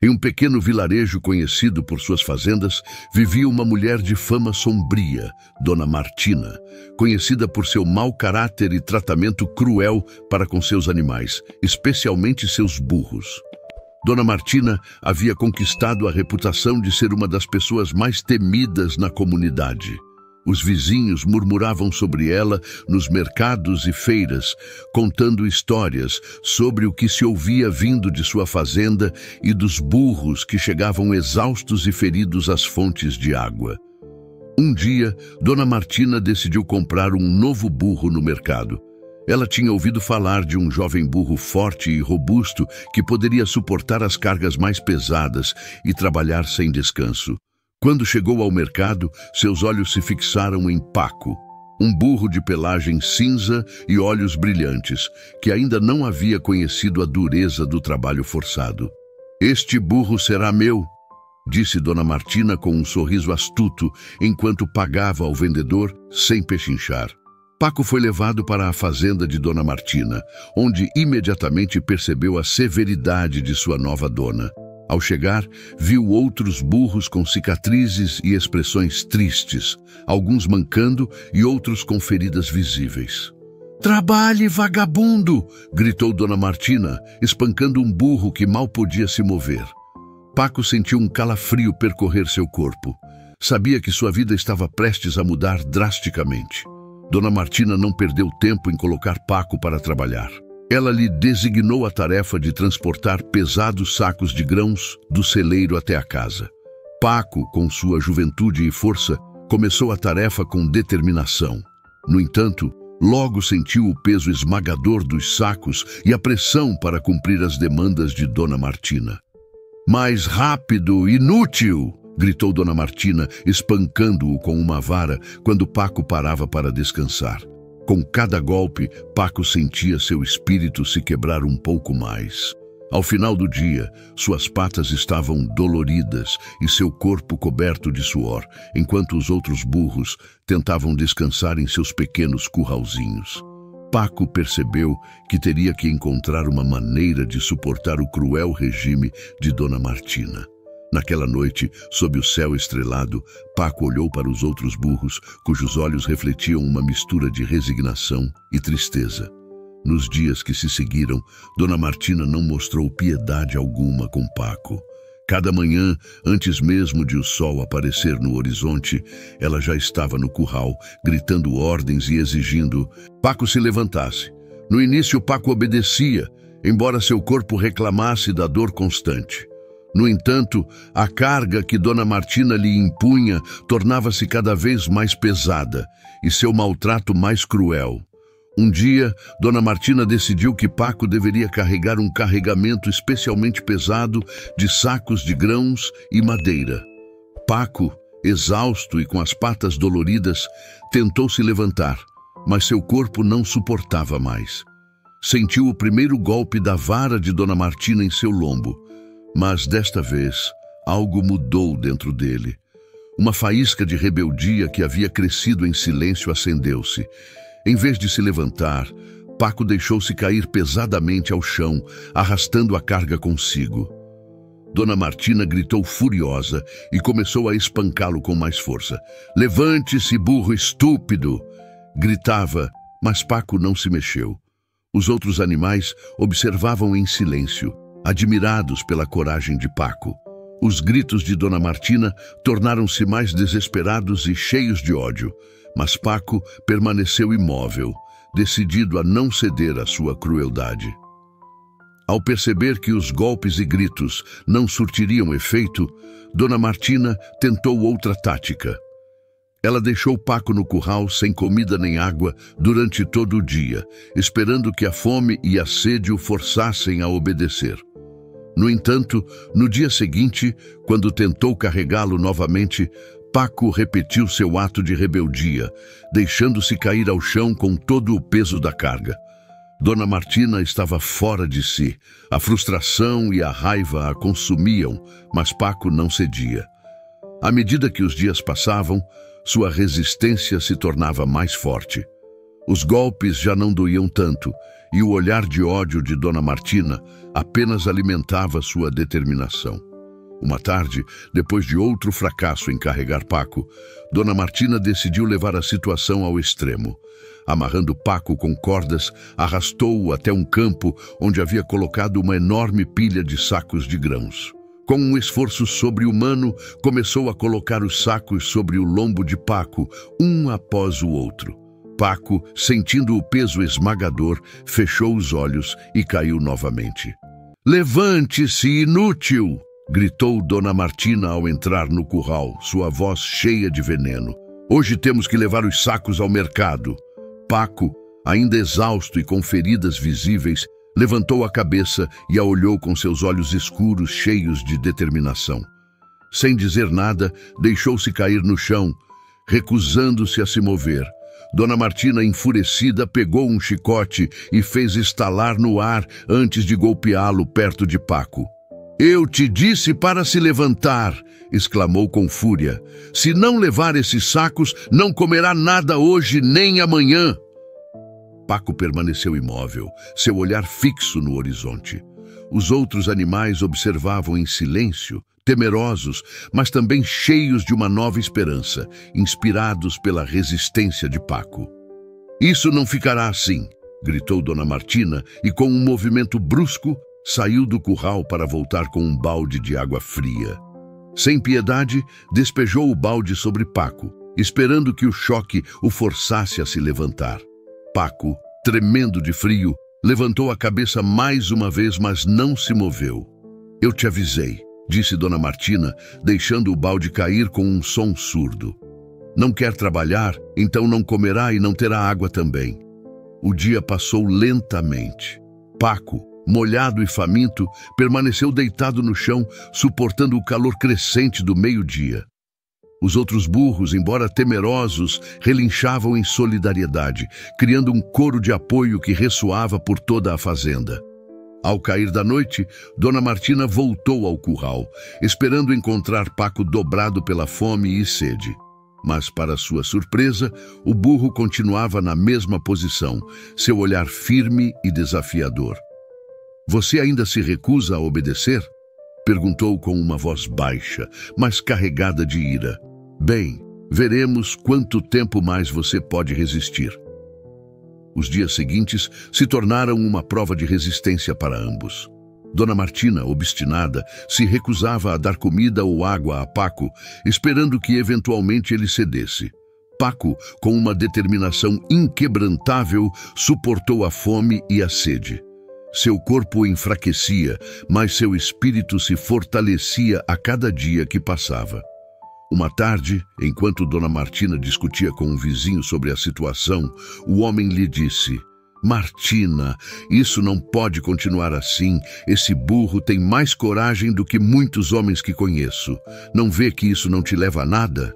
Em um pequeno vilarejo conhecido por suas fazendas, vivia uma mulher de fama sombria, Dona Martina, conhecida por seu mau caráter e tratamento cruel para com seus animais, especialmente seus burros. Dona Martina havia conquistado a reputação de ser uma das pessoas mais temidas na comunidade. Os vizinhos murmuravam sobre ela nos mercados e feiras, contando histórias sobre o que se ouvia vindo de sua fazenda e dos burros que chegavam exaustos e feridos às fontes de água. Um dia, Dona Martina decidiu comprar um novo burro no mercado. Ela tinha ouvido falar de um jovem burro forte e robusto que poderia suportar as cargas mais pesadas e trabalhar sem descanso. Quando chegou ao mercado, seus olhos se fixaram em Paco, um burro de pelagem cinza e olhos brilhantes, que ainda não havia conhecido a dureza do trabalho forçado. "Este burro será meu", disse Dona Martina com um sorriso astuto, enquanto pagava ao vendedor sem pechinchar. Paco foi levado para a fazenda de Dona Martina, onde imediatamente percebeu a severidade de sua nova dona. Ao chegar, viu outros burros com cicatrizes e expressões tristes, alguns mancando e outros com feridas visíveis. "Trabalhe, vagabundo!" gritou Dona Martina, espancando um burro que mal podia se mover. Paco sentiu um calafrio percorrer seu corpo. Sabia que sua vida estava prestes a mudar drasticamente. Dona Martina não perdeu tempo em colocar Paco para trabalhar. Ela lhe designou a tarefa de transportar pesados sacos de grãos do celeiro até a casa. Paco, com sua juventude e força, começou a tarefa com determinação. No entanto, logo sentiu o peso esmagador dos sacos e a pressão para cumprir as demandas de Dona Martina. "Mais rápido, inútil!" gritou Dona Martina, espancando-o com uma vara quando Paco parava para descansar. Com cada golpe, Paco sentia seu espírito se quebrar um pouco mais. Ao final do dia, suas patas estavam doloridas e seu corpo coberto de suor, enquanto os outros burros tentavam descansar em seus pequenos curralzinhos. Paco percebeu que teria que encontrar uma maneira de suportar o cruel regime de Dona Martina. Naquela noite, sob o céu estrelado, Paco olhou para os outros burros, cujos olhos refletiam uma mistura de resignação e tristeza. Nos dias que se seguiram, Dona Martina não mostrou piedade alguma com Paco. Cada manhã, antes mesmo de o sol aparecer no horizonte, ela já estava no curral, gritando ordens e exigindo Paco se levantasse. No início, Paco obedecia, embora seu corpo reclamasse da dor constante. No entanto, a carga que Dona Martina lhe impunha tornava-se cada vez mais pesada e seu maltrato mais cruel. Um dia, Dona Martina decidiu que Paco deveria carregar um carregamento especialmente pesado de sacos de grãos e madeira. Paco, exausto e com as patas doloridas, tentou se levantar, mas seu corpo não suportava mais. Sentiu o primeiro golpe da vara de Dona Martina em seu lombo. Mas desta vez, algo mudou dentro dele. Uma faísca de rebeldia que havia crescido em silêncio acendeu-se. Em vez de se levantar, Paco deixou-se cair pesadamente ao chão, arrastando a carga consigo. Dona Martina gritou furiosa e começou a espancá-lo com mais força. "Levante-se, burro estúpido!" gritava, mas Paco não se mexeu. Os outros animais observavam em silêncio, admirados pela coragem de Paco. Os gritos de Dona Martina tornaram-se mais desesperados e cheios de ódio, mas Paco permaneceu imóvel, decidido a não ceder à sua crueldade. Ao perceber que os golpes e gritos não surtiriam efeito, Dona Martina tentou outra tática. Ela deixou Paco no curral sem comida nem água durante todo o dia, esperando que a fome e a sede o forçassem a obedecer. No entanto, no dia seguinte, quando tentou carregá-lo novamente, Paco repetiu seu ato de rebeldia, deixando-se cair ao chão com todo o peso da carga. Dona Martina estava fora de si. A frustração e a raiva a consumiam, mas Paco não cedia. À medida que os dias passavam, sua resistência se tornava mais forte. Os golpes já não doíam tanto, e o olhar de ódio de Dona Martina apenas alimentava sua determinação. Uma tarde, depois de outro fracasso em carregar Paco, Dona Martina decidiu levar a situação ao extremo. Amarrando Paco com cordas, arrastou-o até um campo onde havia colocado uma enorme pilha de sacos de grãos. Com um esforço sobre-humano, começou a colocar os sacos sobre o lombo de Paco, um após o outro. Paco, sentindo o peso esmagador, fechou os olhos e caiu novamente. "Levante-se, inútil!" gritou Dona Martina ao entrar no curral, sua voz cheia de veneno. "Hoje temos que levar os sacos ao mercado." Paco, ainda exausto e com feridas visíveis, levantou a cabeça e a olhou com seus olhos escuros, cheios de determinação. Sem dizer nada, deixou-se cair no chão, recusando-se a se mover. Dona Martina, enfurecida, pegou um chicote e fez estalar no ar antes de golpeá-lo perto de Paco. "Eu te disse para se levantar!" exclamou com fúria. "Se não levar esses sacos, não comerá nada hoje nem amanhã." Paco permaneceu imóvel, seu olhar fixo no horizonte. Os outros animais observavam em silêncio, temerosos, mas também cheios de uma nova esperança, inspirados pela resistência de Paco. "Isso não ficará assim!" gritou Dona Martina e, com um movimento brusco, saiu do curral para voltar com um balde de água fria. Sem piedade, despejou o balde sobre Paco, esperando que o choque o forçasse a se levantar. Paco, tremendo de frio, levantou a cabeça mais uma vez, mas não se moveu. "Eu te avisei", disse Dona Martina, deixando o balde cair com um som surdo. "Não quer trabalhar, então não comerá e não terá água também." O dia passou lentamente. Paco, molhado e faminto, permaneceu deitado no chão, suportando o calor crescente do meio-dia. Os outros burros, embora temerosos, relinchavam em solidariedade, criando um coro de apoio que ressoava por toda a fazenda. Ao cair da noite, Dona Martina voltou ao curral, esperando encontrar Paco dobrado pela fome e sede. Mas, para sua surpresa, o burro continuava na mesma posição, seu olhar firme e desafiador. "Você ainda se recusa a obedecer?" perguntou com uma voz baixa, mas carregada de ira. "Bem, veremos quanto tempo mais você pode resistir." Os dias seguintes se tornaram uma prova de resistência para ambos. Dona Martina, obstinada, se recusava a dar comida ou água a Paco, esperando que eventualmente ele cedesse. Paco, com uma determinação inquebrantável, suportou a fome e a sede. Seu corpo enfraquecia, mas seu espírito se fortalecia a cada dia que passava. Uma tarde, enquanto Dona Martina discutia com um vizinho sobre a situação, o homem lhe disse: "Martina, isso não pode continuar assim. Esse burro tem mais coragem do que muitos homens que conheço. Não vê que isso não te leva a nada?"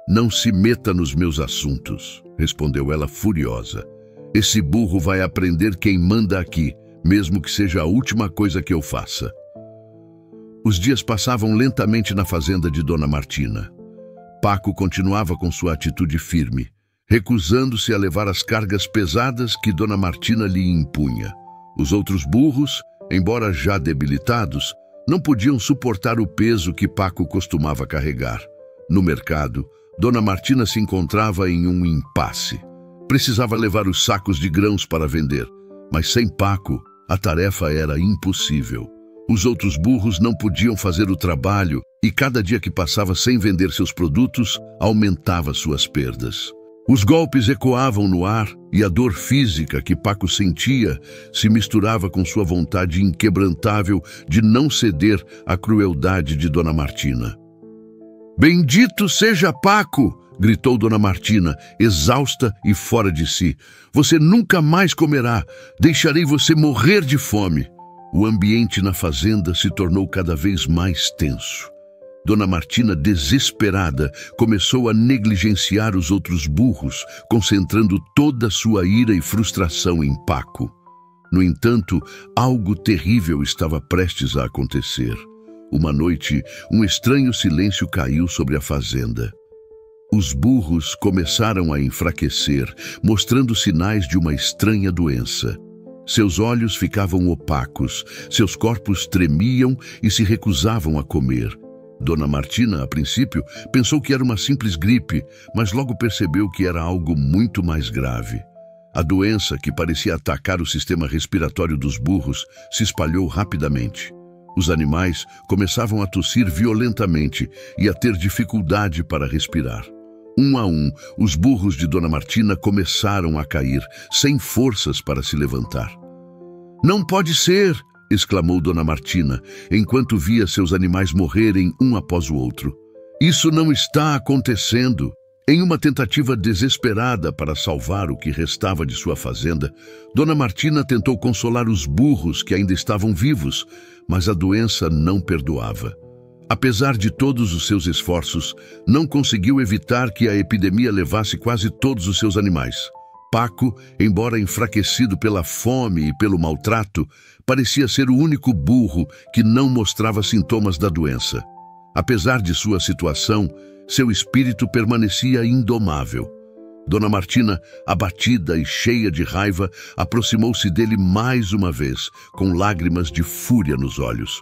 "Não se meta nos meus assuntos", respondeu ela furiosa. "Esse burro vai aprender quem manda aqui, mesmo que seja a última coisa que eu faça." Os dias passavam lentamente na fazenda de Dona Martina. Paco continuava com sua atitude firme, recusando-se a levar as cargas pesadas que Dona Martina lhe impunha. Os outros burros, embora já debilitados, não podiam suportar o peso que Paco costumava carregar. No mercado, Dona Martina se encontrava em um impasse. Precisava levar os sacos de grãos para vender, mas sem Paco, a tarefa era impossível. Os outros burros não podiam fazer o trabalho e cada dia que passava sem vender seus produtos aumentava suas perdas. Os golpes ecoavam no ar e a dor física que Paco sentia se misturava com sua vontade inquebrantável de não ceder à crueldade de Dona Martina. "Bendito seja Paco!" gritou Dona Martina, exausta e fora de si. "Você nunca mais comerá. Deixarei você morrer de fome." O ambiente na fazenda se tornou cada vez mais tenso. Dona Martina, desesperada, começou a negligenciar os outros burros, concentrando toda sua ira e frustração em Paco. No entanto, algo terrível estava prestes a acontecer. Uma noite, um estranho silêncio caiu sobre a fazenda. Os burros começaram a enfraquecer, mostrando sinais de uma estranha doença. Seus olhos ficavam opacos, seus corpos tremiam e se recusavam a comer. Dona Martina, a princípio, pensou que era uma simples gripe, mas logo percebeu que era algo muito mais grave. A doença, que parecia atacar o sistema respiratório dos burros, se espalhou rapidamente. Os animais começavam a tossir violentamente e a ter dificuldade para respirar. Um a um, os burros de Dona Martina começaram a cair, sem forças para se levantar. "Não pode ser!" exclamou Dona Martina, enquanto via seus animais morrerem um após o outro. "Isso não está acontecendo." Em uma tentativa desesperada para salvar o que restava de sua fazenda, Dona Martina tentou consolar os burros que ainda estavam vivos, mas a doença não perdoava. Apesar de todos os seus esforços, não conseguiu evitar que a epidemia levasse quase todos os seus animais. Paco, embora enfraquecido pela fome e pelo maltrato, parecia ser o único burro que não mostrava sintomas da doença. Apesar de sua situação, seu espírito permanecia indomável. Dona Martina, abatida e cheia de raiva, aproximou-se dele mais uma vez, com lágrimas de fúria nos olhos.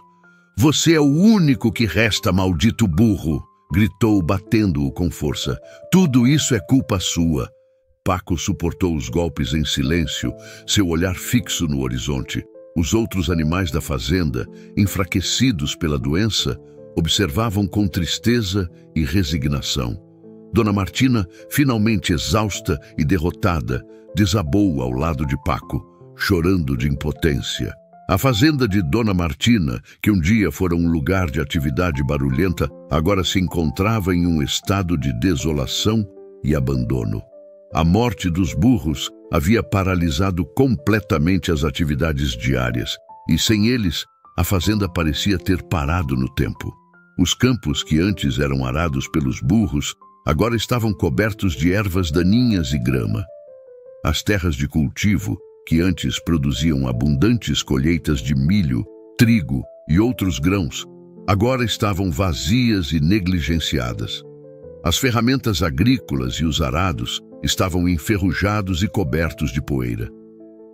"Você é o único que resta, maldito burro!" gritou, batendo-o com força. "Tudo isso é culpa sua." Paco suportou os golpes em silêncio, seu olhar fixo no horizonte. Os outros animais da fazenda, enfraquecidos pela doença, observavam com tristeza e resignação. Dona Martina, finalmente exausta e derrotada, desabou ao lado de Paco, chorando de impotência. A fazenda de Dona Martina, que um dia fora um lugar de atividade barulhenta, agora se encontrava em um estado de desolação e abandono. A morte dos burros havia paralisado completamente as atividades diárias, e sem eles, a fazenda parecia ter parado no tempo. Os campos que antes eram arados pelos burros, agora estavam cobertos de ervas daninhas e grama. As terras de cultivo, que antes produziam abundantes colheitas de milho, trigo e outros grãos, agora estavam vazias e negligenciadas. As ferramentas agrícolas e os arados estavam enferrujados e cobertos de poeira.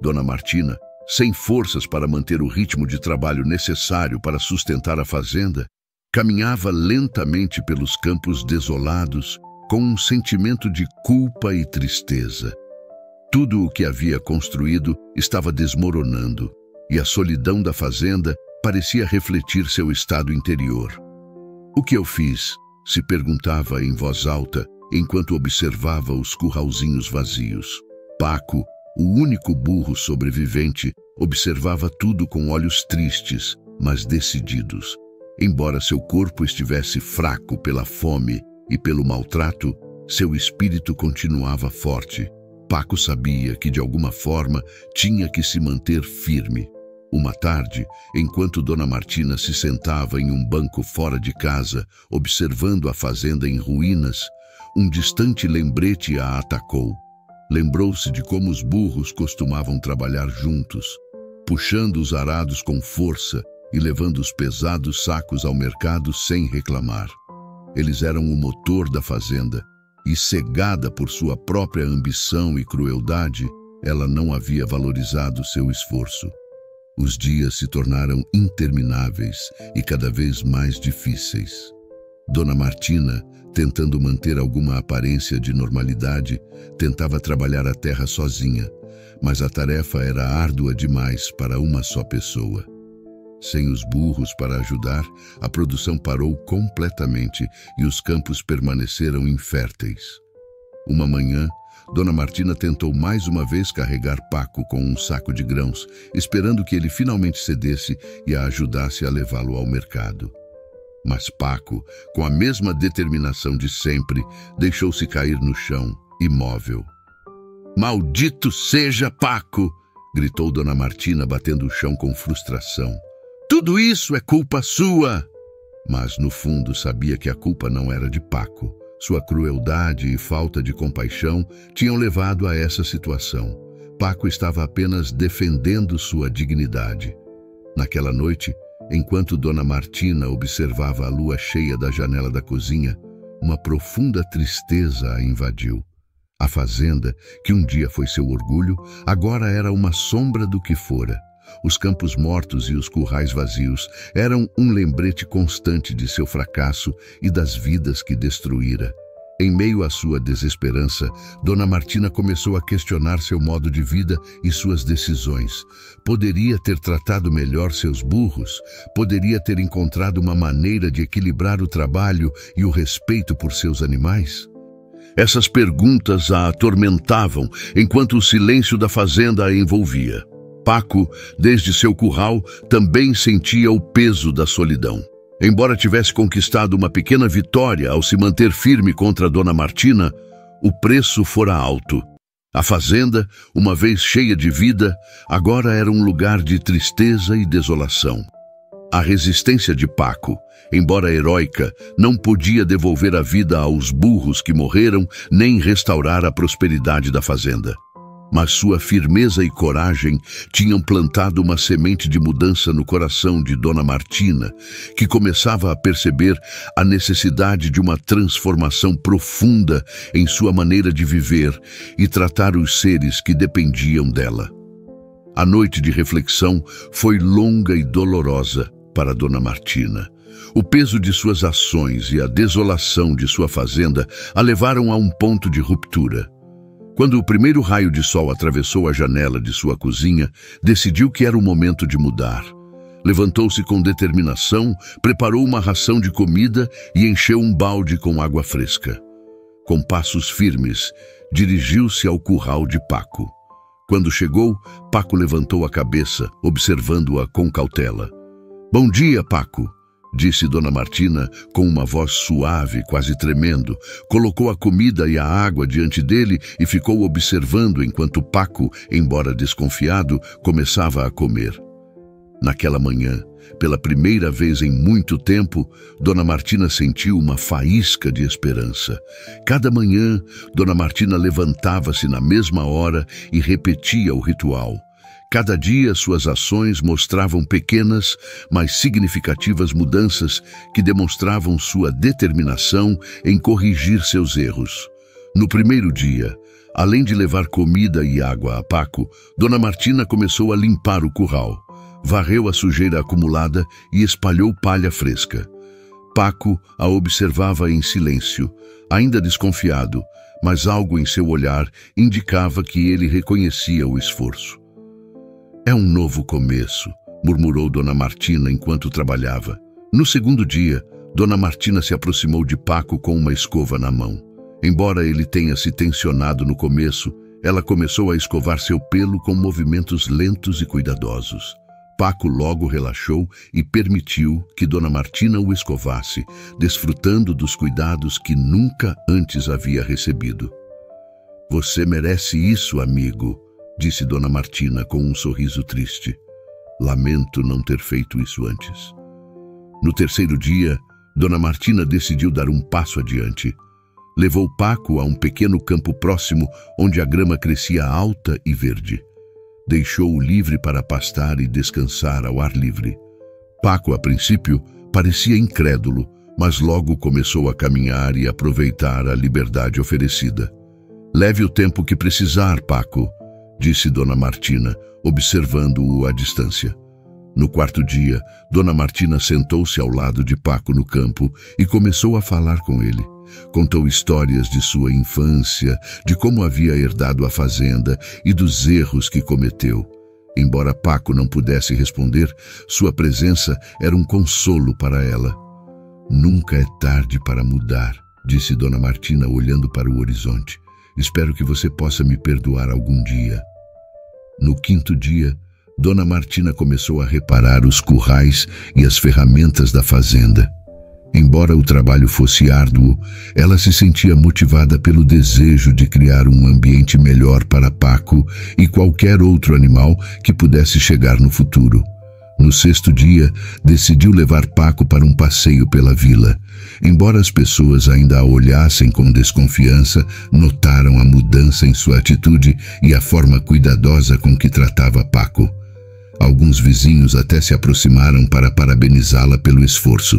Dona Martina, sem forças para manter o ritmo de trabalho necessário para sustentar a fazenda, caminhava lentamente pelos campos desolados com um sentimento de culpa e tristeza. Tudo o que havia construído estava desmoronando, e a solidão da fazenda parecia refletir seu estado interior. "O que eu fiz?" se perguntava em voz alta, enquanto observava os curralzinhos vazios. Paco, o único burro sobrevivente, observava tudo com olhos tristes, mas decididos. Embora seu corpo estivesse fraco pela fome e pelo maltrato, seu espírito continuava forte. Paco sabia que, de alguma forma, tinha que se manter firme. Uma tarde, enquanto Dona Martina se sentava em um banco fora de casa, observando a fazenda em ruínas, um distante lembrete a atacou. Lembrou-se de como os burros costumavam trabalhar juntos, puxando os arados com força e levando os pesados sacos ao mercado sem reclamar. Eles eram o motor da fazenda, e cegada por sua própria ambição e crueldade, ela não havia valorizado seu esforço. Os dias se tornaram intermináveis e cada vez mais difíceis. Dona Martina, tentando manter alguma aparência de normalidade, tentava trabalhar a terra sozinha, mas a tarefa era árdua demais para uma só pessoa. Sem os burros para ajudar, a produção parou completamente e os campos permaneceram inférteis. Uma manhã, Dona Martina tentou mais uma vez carregar Paco com um saco de grãos, esperando que ele finalmente cedesse e a ajudasse a levá-lo ao mercado. Mas Paco, com a mesma determinação de sempre, deixou-se cair no chão, imóvel. "Maldito seja Paco!" gritou Dona Martina, batendo o chão com frustração. "Tudo isso é culpa sua!" Mas, no fundo, sabia que a culpa não era de Paco. Sua crueldade e falta de compaixão tinham levado a essa situação. Paco estava apenas defendendo sua dignidade. Naquela noite, enquanto Dona Martina observava a lua cheia da janela da cozinha, uma profunda tristeza a invadiu. A fazenda, que um dia foi seu orgulho, agora era uma sombra do que fora. Os campos mortos e os currais vazios eram um lembrete constante de seu fracasso e das vidas que destruíra. Em meio à sua desesperança, Dona Martina começou a questionar seu modo de vida e suas decisões. Poderia ter tratado melhor seus burros? Poderia ter encontrado uma maneira de equilibrar o trabalho e o respeito por seus animais? Essas perguntas a atormentavam enquanto o silêncio da fazenda a envolvia. Paco, desde seu curral, também sentia o peso da solidão. Embora tivesse conquistado uma pequena vitória ao se manter firme contra Dona Martina, o preço fora alto. A fazenda, uma vez cheia de vida, agora era um lugar de tristeza e desolação. A resistência de Paco, embora heróica, não podia devolver a vida aos burros que morreram, nem restaurar a prosperidade da fazenda. Mas sua firmeza e coragem tinham plantado uma semente de mudança no coração de Dona Martina, que começava a perceber a necessidade de uma transformação profunda em sua maneira de viver e tratar os seres que dependiam dela. A noite de reflexão foi longa e dolorosa para Dona Martina. O peso de suas ações e a desolação de sua fazenda a levaram a um ponto de ruptura. Quando o primeiro raio de sol atravessou a janela de sua cozinha, decidiu que era o momento de mudar. Levantou-se com determinação, preparou uma ração de comida e encheu um balde com água fresca. Com passos firmes, dirigiu-se ao curral de Paco. Quando chegou, Paco levantou a cabeça, observando-a com cautela. "Bom dia, Paco", disse Dona Martina com uma voz suave, quase tremendo. Colocou a comida e a água diante dele e ficou observando enquanto Paco, embora desconfiado, começava a comer. Naquela manhã, pela primeira vez em muito tempo, Dona Martina sentiu uma faísca de esperança. Cada manhã, Dona Martina levantava-se na mesma hora e repetia o ritual. Cada dia suas ações mostravam pequenas, mas significativas mudanças que demonstravam sua determinação em corrigir seus erros. No primeiro dia, além de levar comida e água a Paco, Dona Martina começou a limpar o curral. Varreu a sujeira acumulada e espalhou palha fresca. Paco a observava em silêncio, ainda desconfiado, mas algo em seu olhar indicava que ele reconhecia o esforço. "É um novo começo", murmurou Dona Martina enquanto trabalhava. No segundo dia, Dona Martina se aproximou de Paco com uma escova na mão. Embora ele tenha se tensionado no começo, ela começou a escovar seu pelo com movimentos lentos e cuidadosos. Paco logo relaxou e permitiu que Dona Martina o escovasse, desfrutando dos cuidados que nunca antes havia recebido. "Você merece isso, amigo", disse Dona Martina com um sorriso triste. "Lamento não ter feito isso antes." No terceiro dia, Dona Martina decidiu dar um passo adiante. Levou Paco a um pequeno campo próximo onde a grama crescia alta e verde. Deixou-o livre para pastar e descansar ao ar livre. Paco, a princípio, parecia incrédulo, mas logo começou a caminhar e aproveitar a liberdade oferecida. "Leve o tempo que precisar, Paco", disse Dona Martina, observando-o à distância. No quarto dia, Dona Martina sentou-se ao lado de Paco no campo e começou a falar com ele. Contou histórias de sua infância, de como havia herdado a fazenda e dos erros que cometeu. Embora Paco não pudesse responder, sua presença era um consolo para ela. "Nunca é tarde para mudar", disse Dona Martina olhando para o horizonte. "Espero que você possa me perdoar algum dia." No quinto dia, Dona Martina começou a reparar os currais e as ferramentas da fazenda. Embora o trabalho fosse árduo, ela se sentia motivada pelo desejo de criar um ambiente melhor para Paco e qualquer outro animal que pudesse chegar no futuro. No sexto dia, decidiu levar Paco para um passeio pela vila. Embora as pessoas ainda a olhassem com desconfiança, notaram a mudança em sua atitude e a forma cuidadosa com que tratava Paco. Alguns vizinhos até se aproximaram para parabenizá-la pelo esforço.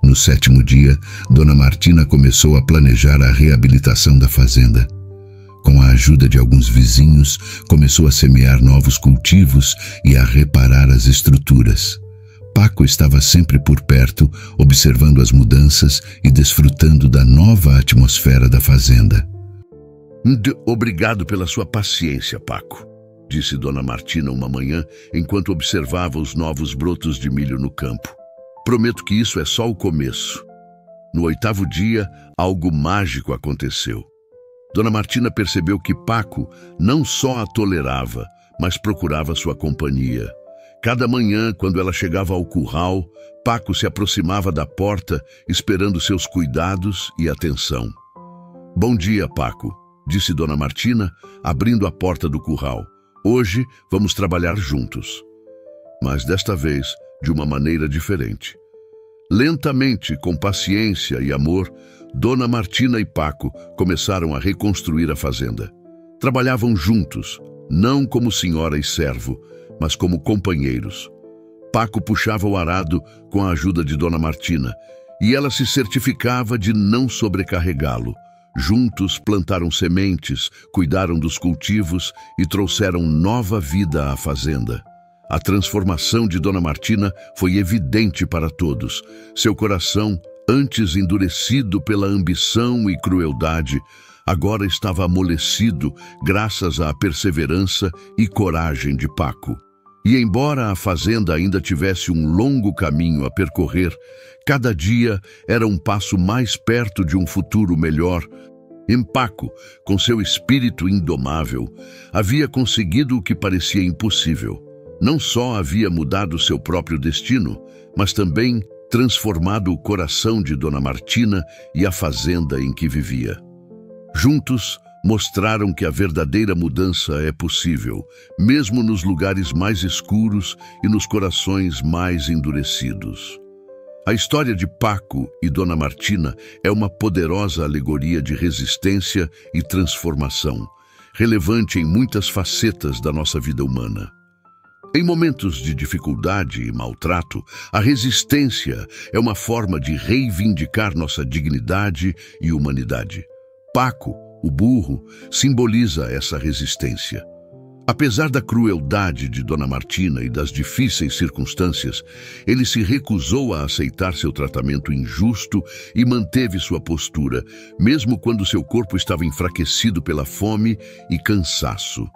No sétimo dia, Dona Martina começou a planejar a reabilitação da fazenda. Com a ajuda de alguns vizinhos, começou a semear novos cultivos e a reparar as estruturas. Paco estava sempre por perto, observando as mudanças e desfrutando da nova atmosfera da fazenda. Obrigado pela sua paciência, Paco, disse Dona Martina uma manhã, enquanto observava os novos brotos de milho no campo. Prometo que isso é só o começo. No 8º dia, algo mágico aconteceu. Dona Martina percebeu que Paco não só a tolerava, mas procurava sua companhia. Cada manhã, quando ela chegava ao curral, Paco se aproximava da porta, esperando seus cuidados e atenção. Bom dia, Paco, disse Dona Martina, abrindo a porta do curral. Hoje vamos trabalhar juntos. Mas desta vez, de uma maneira diferente. Lentamente, com paciência e amor, Dona Martina e Paco começaram a reconstruir a fazenda. Trabalhavam juntos, não como senhora e servo, mas como companheiros. Paco puxava o arado com a ajuda de Dona Martina, e ela se certificava de não sobrecarregá-lo. Juntos plantaram sementes, cuidaram dos cultivos e trouxeram nova vida à fazenda. A transformação de Dona Martina foi evidente para todos. Seu coração, antes endurecido pela ambição e crueldade, agora estava amolecido graças à perseverança e coragem de Paco. E embora a fazenda ainda tivesse um longo caminho a percorrer, cada dia era um passo mais perto de um futuro melhor. Paco, com seu espírito indomável, havia conseguido o que parecia impossível. Não só havia mudado seu próprio destino, mas também transformado o coração de Dona Martina e a fazenda em que vivia. Juntos, mostraram que a verdadeira mudança é possível, mesmo nos lugares mais escuros e nos corações mais endurecidos. A história de Paco e Dona Martina é uma poderosa alegoria de resistência e transformação, relevante em muitas facetas da nossa vida humana. Em momentos de dificuldade e maltrato, a resistência é uma forma de reivindicar nossa dignidade e humanidade. Paco, o burro, simboliza essa resistência. Apesar da crueldade de Dona Martina e das difíceis circunstâncias, ele se recusou a aceitar seu tratamento injusto e manteve sua postura, mesmo quando seu corpo estava enfraquecido pela fome e cansaço.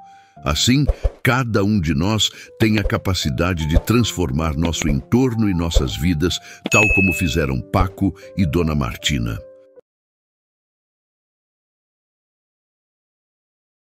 Assim, cada um de nós tem a capacidade de transformar nosso entorno e nossas vidas, tal como fizeram Paco e Dona Martina.